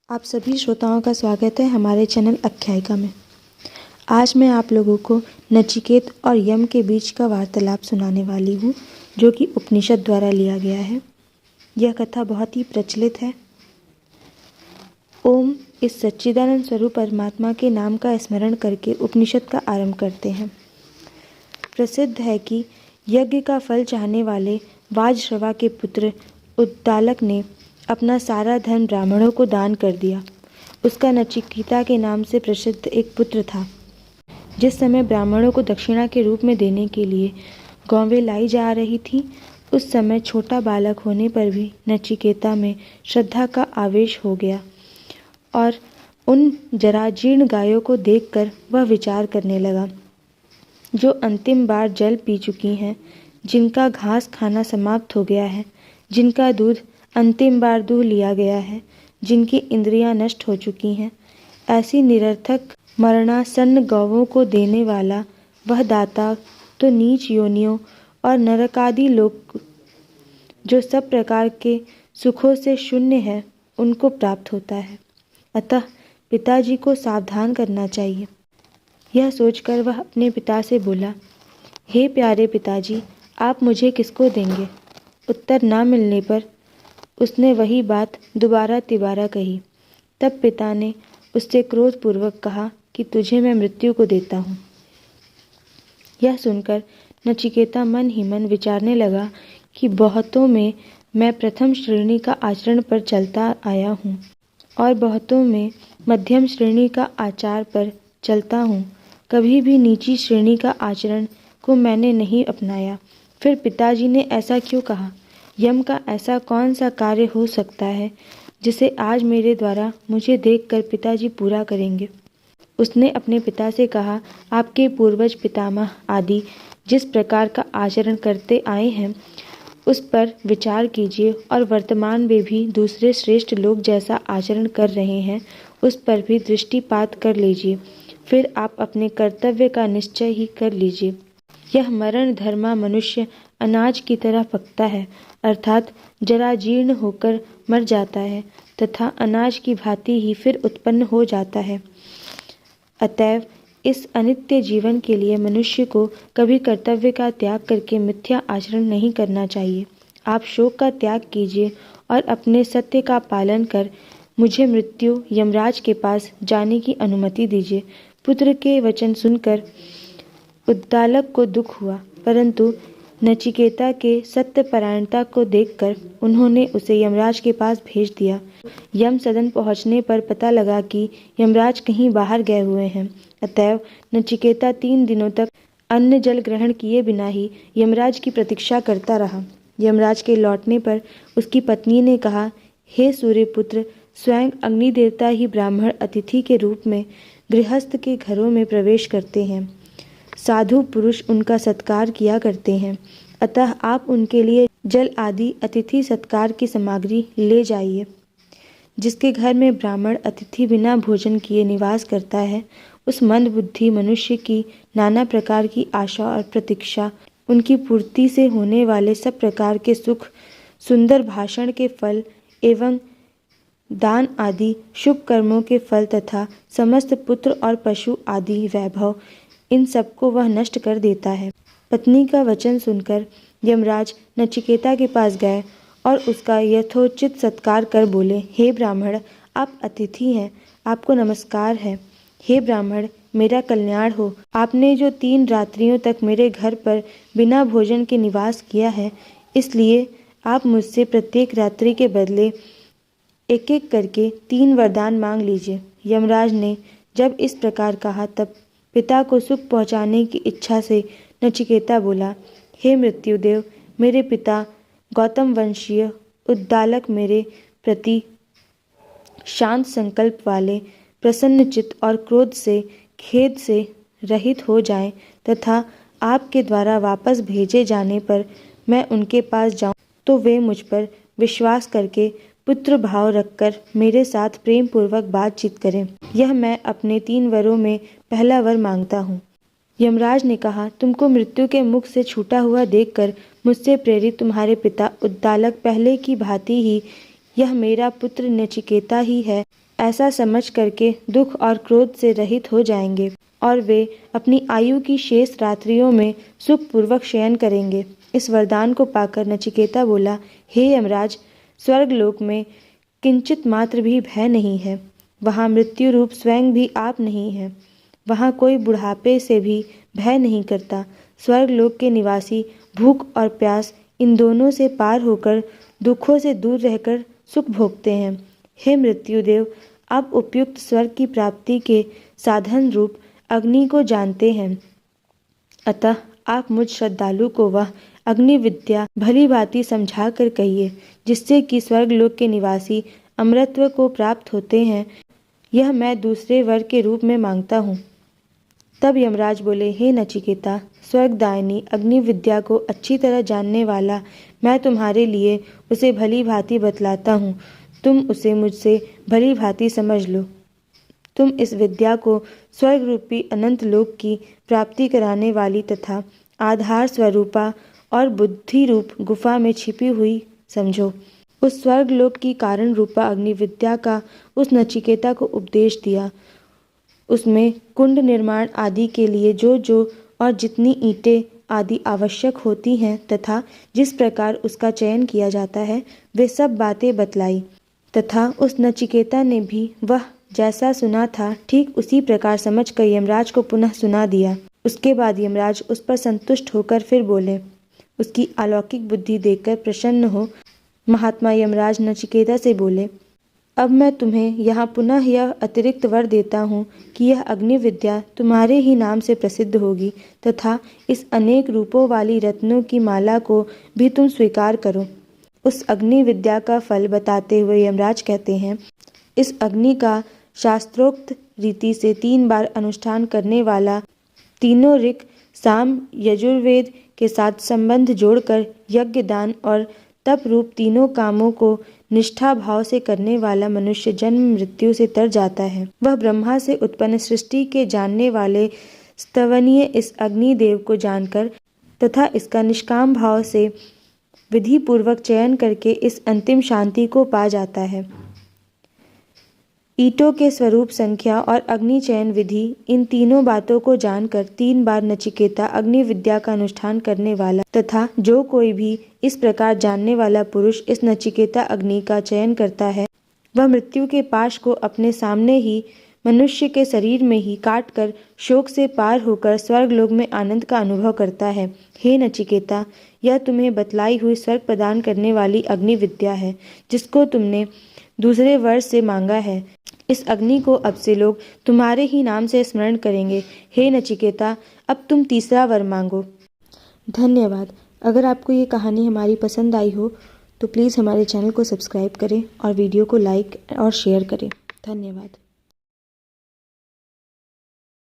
आप सभी श्रोताओं का स्वागत है हमारे चैनल आख्यायिका में। आज मैं आप लोगों को नचिकेत और यम के बीच का वार्तालाप सुनाने वाली हूँ, जो कि उपनिषद द्वारा लिया गया है। यह कथा बहुत ही प्रचलित है। ओम इस सच्चिदानंद स्वरूप परमात्मा के नाम का स्मरण करके उपनिषद का आरंभ करते हैं। प्रसिद्ध है कि यज्ञ का फल चाहने वाले वाजश्रवा के पुत्र उद्दालक ने अपना सारा धन ब्राह्मणों को दान कर दिया। उसका नचिकेता के नाम से प्रसिद्ध एक पुत्र था। जिस समय ब्राह्मणों को दक्षिणा के रूप में देने के लिए गौवें लाई जा रही थी, उस समय छोटा बालक होने पर भी नचिकेता में श्रद्धा का आवेश हो गया और उन जराजीर्ण गायों को देखकर वह विचार करने लगा, जो अंतिम बार जल पी चुकी हैं, जिनका घास खाना समाप्त हो गया है, जिनका दूध अंतिम बार दूह लिया गया है, जिनकी इंद्रियां नष्ट हो चुकी हैं, ऐसी निरर्थक मरणासन्न गौवों को देने वाला वह दाता तो नीच योनियों और नरकादि लोक जो सब प्रकार के सुखों से शून्य है, उनको प्राप्त होता है। अतः पिताजी को सावधान करना चाहिए। यह सोचकर वह अपने पिता से बोला, हे प्यारे पिताजी, आप मुझे किसको देंगे? उत्तर न मिलने पर उसने वही बात दोबारा तिबारा कही। तब पिता ने उससे क्रोधपूर्वक कहा कि तुझे मैं मृत्यु को देता हूँ। यह सुनकर नचिकेता मन ही मन विचारने लगा कि बहुतों में मैं प्रथम श्रेणी का आचरण पर चलता आया हूँ और बहुतों में मध्यम श्रेणी का आचार पर चलता हूँ। कभी भी नीची श्रेणी का आचरण को मैंने नहीं अपनाया। फिर पिताजी ने ऐसा क्यों कहा? यम का ऐसा कौन सा कार्य हो सकता है जिसे आज मेरे द्वारा मुझे देखकर पिताजी पूरा करेंगे? उसने अपने पिता से कहा, आपके पूर्वज पितामह आदि जिस प्रकार का आचरण करते आए हैं, उस पर विचार कीजिए और वर्तमान में भी दूसरे श्रेष्ठ लोग जैसा आचरण कर रहे हैं, उस पर भी दृष्टिपात कर लीजिए। फिर आप अपने कर्तव्य का निश्चय ही कर लीजिए। यह मरण धर्मा मनुष्य अनाज की तरह पकता है, अर्थात जराजीर्ण होकर मर जाता है तथा अनाज की भांति ही फिर उत्पन्न हो जाता है। अतएव इस अनित्य जीवन के लिए मनुष्य को कभी कर्तव्य का त्याग करके मिथ्या आचरण नहीं करना चाहिए। आप शोक का त्याग कीजिए और अपने सत्य का पालन कर मुझे मृत्यु यमराज के पास जाने की अनुमति दीजिए। पुत्र के वचन सुनकर उद्दालक को दुख हुआ, परंतु नचिकेता के सत्यपरायणता को देखकर उन्होंने उसे यमराज के पास भेज दिया। यम सदन पहुंचने पर पता लगा कि यमराज कहीं बाहर गए हुए हैं। अतएव नचिकेता 3 दिनों तक अन्न जल ग्रहण किए बिना ही यमराज की प्रतीक्षा करता रहा। यमराज के लौटने पर उसकी पत्नी ने कहा, हे सूर्यपुत्र, स्वयं अग्नि देवता ही ब्राह्मण अतिथि के रूप में गृहस्थ के घरों में प्रवेश करते हैं। साधु पुरुष उनका सत्कार किया करते हैं, अतः आप उनके लिए जल आदि अतिथि सत्कार की सामग्री ले जाइए। जिसके घर में ब्राह्मण अतिथि बिना भोजन किए निवास करता है, उस मंदबुद्धि मनुष्य की नाना प्रकार की आशा और प्रतीक्षा, उनकी पूर्ति से होने वाले सब प्रकार के सुख, सुंदर भाषण के फल एवं दान आदि शुभ कर्मों के फल तथा समस्त पुत्र और पशु आदि वैभव, इन सबको वह नष्ट कर देता है। पत्नी का वचन सुनकर यमराज नचिकेता के पास गए और उसका यथोचित सत्कार कर बोले, हे ब्राह्मण, आप अतिथि हैं, आपको नमस्कार है। हे ब्राह्मण, मेरा कल्याण हो। आपने जो 3 रात्रियों तक मेरे घर पर बिना भोजन के निवास किया है, इसलिए आप मुझसे प्रत्येक रात्रि के बदले एक एक करके 3 वरदान मांग लीजिए। यमराज ने जब इस प्रकार कहा, तब पिता को सुख पहुँचाने की इच्छा से नचिकेता बोला, हे मृत्युदेव, मेरे पिता गौतम वंशीय उद्दालक मेरे प्रति शांत संकल्प वाले, प्रसन्नचित्त और क्रोध से खेद से रहित हो जाएं तथा आपके द्वारा वापस भेजे जाने पर मैं उनके पास जाऊं तो वे मुझ पर विश्वास करके पुत्र भाव रखकर मेरे साथ प्रेम पूर्वक बातचीत करें। यह मैं अपने 3 वरों में पहला वर मांगता हूँ। यमराज ने कहा, तुमको मृत्यु के मुख से छूटा हुआ देखकर मुझसे प्रेरित तुम्हारे पिता उद्दालक पहले की भांति ही यह मेरा पुत्र नचिकेता ही है ऐसा समझ करके दुख और क्रोध से रहित हो जाएंगे और वे अपनी आयु की शेष रात्रियों में सुखपूर्वक शयन करेंगे। इस वरदान को पाकर नचिकेता बोला, हे यमराज, स्वर्गलोक में किंचित मात्र भी भय नहीं है। वहाँ मृत्यु रूप स्वयं भी आप नहीं है। वहाँ कोई बुढ़ापे से भी भय नहीं करता। स्वर्गलोक के निवासी भूख और प्यास इन दोनों से पार होकर दुखों से दूर रहकर सुख भोगते हैं। हे मृत्युदेव, आप उपयुक्त स्वर्ग की प्राप्ति के साधन रूप अग्नि को जानते हैं, अतः आप मुझ श्रद्धालु को वह अग्नि विद्या भली भांति समझा कर कहिए, जिससे कि स्वर्गलोक के निवासी अमरत्व को प्राप्त होते हैं। यह मैं दूसरे वर के रूप में मांगता हूँ। तब यमराज बोले, हे नचिकेता, स्वर्गदायिनी अग्नि विद्या को अच्छी तरह जानने वाला मैं तुम्हारे लिए उसे भली भांति बतलाता हूँ। तुम उसे मुझसे भली भांति समझ लो। तुम इस विद्या को स्वर्ग रूपी अनंत लोक की प्राप्ति कराने वाली तथा आधार स्वरूपा और बुद्धि रूप गुफा में छिपी हुई समझो। उस स्वर्गलोक की कारण रूपा अग्नि विद्या का उस नचिकेता को उपदेश दिया। उसमें कुंड निर्माण आदि के लिए जो और जितनी ईंटें आदि आवश्यक होती हैं तथा जिस प्रकार उसका चयन किया जाता है, वे सब बातें बतलाई तथा उस नचिकेता ने भी वह जैसा सुना था ठीक उसी प्रकार समझकर यमराज को पुनः सुना दिया। उसके बाद यमराज उस पर संतुष्ट होकर फिर बोले। उसकी अलौकिक बुद्धि देखकर प्रसन्न हो महात्मा यमराज नचिकेता से बोले, अब मैं तुम्हें यहाँ पुनः यह अतिरिक्त वर देता हूँ कि यह अग्नि विद्या तुम्हारे ही नाम से प्रसिद्ध होगी तथा इस अनेक रूपों वाली रत्नों की माला को भी तुम स्वीकार करो। उस अग्नि विद्या का फल बताते हुए यमराज कहते हैं, इस अग्नि का शास्त्रोक्त रीति से 3 बार अनुष्ठान करने वाला तीनों ऋक, साम, यजुर्वेद के साथ संबंध जोड़कर यज्ञ, दान और तप रूप तीनों कामों को निष्ठा भाव से करने वाला मनुष्य जन्म मृत्यु से तर जाता है। वह ब्रह्मा से उत्पन्न सृष्टि के जानने वाले स्तवनीय इस अग्निदेव को जानकर तथा इसका निष्काम भाव से विधि पूर्वक चयन करके इस अंतिम शांति को पा जाता है। ईंटों के स्वरूप, संख्या और अग्नि चयन विधि, इन तीनों बातों को जानकर 3 बार नचिकेता अग्नि विद्या का अनुष्ठान करने वाला तथा जो कोई भी इस प्रकार जानने वाला पुरुष इस नचिकेता अग्नि का चयन करता है, वह मृत्यु के पाश को अपने सामने ही मनुष्य के शरीर में ही काट कर शोक से पार होकर स्वर्गलोक में आनंद का अनुभव करता है। हे नचिकेता, यह तुम्हें बतलाई हुई स्वर्ग प्रदान करने वाली अग्नि विद्या है, जिसको तुमने दूसरे वर्ष से मांगा है। इस अग्नि को अब से लोग तुम्हारे ही नाम से स्मरण करेंगे। हे नचिकेता, अब तुम तीसरा वर मांगो। धन्यवाद। अगर आपको ये कहानी हमारी पसंद आई हो तो प्लीज़ हमारे चैनल को सब्सक्राइब करें और वीडियो को लाइक और शेयर करें। धन्यवाद।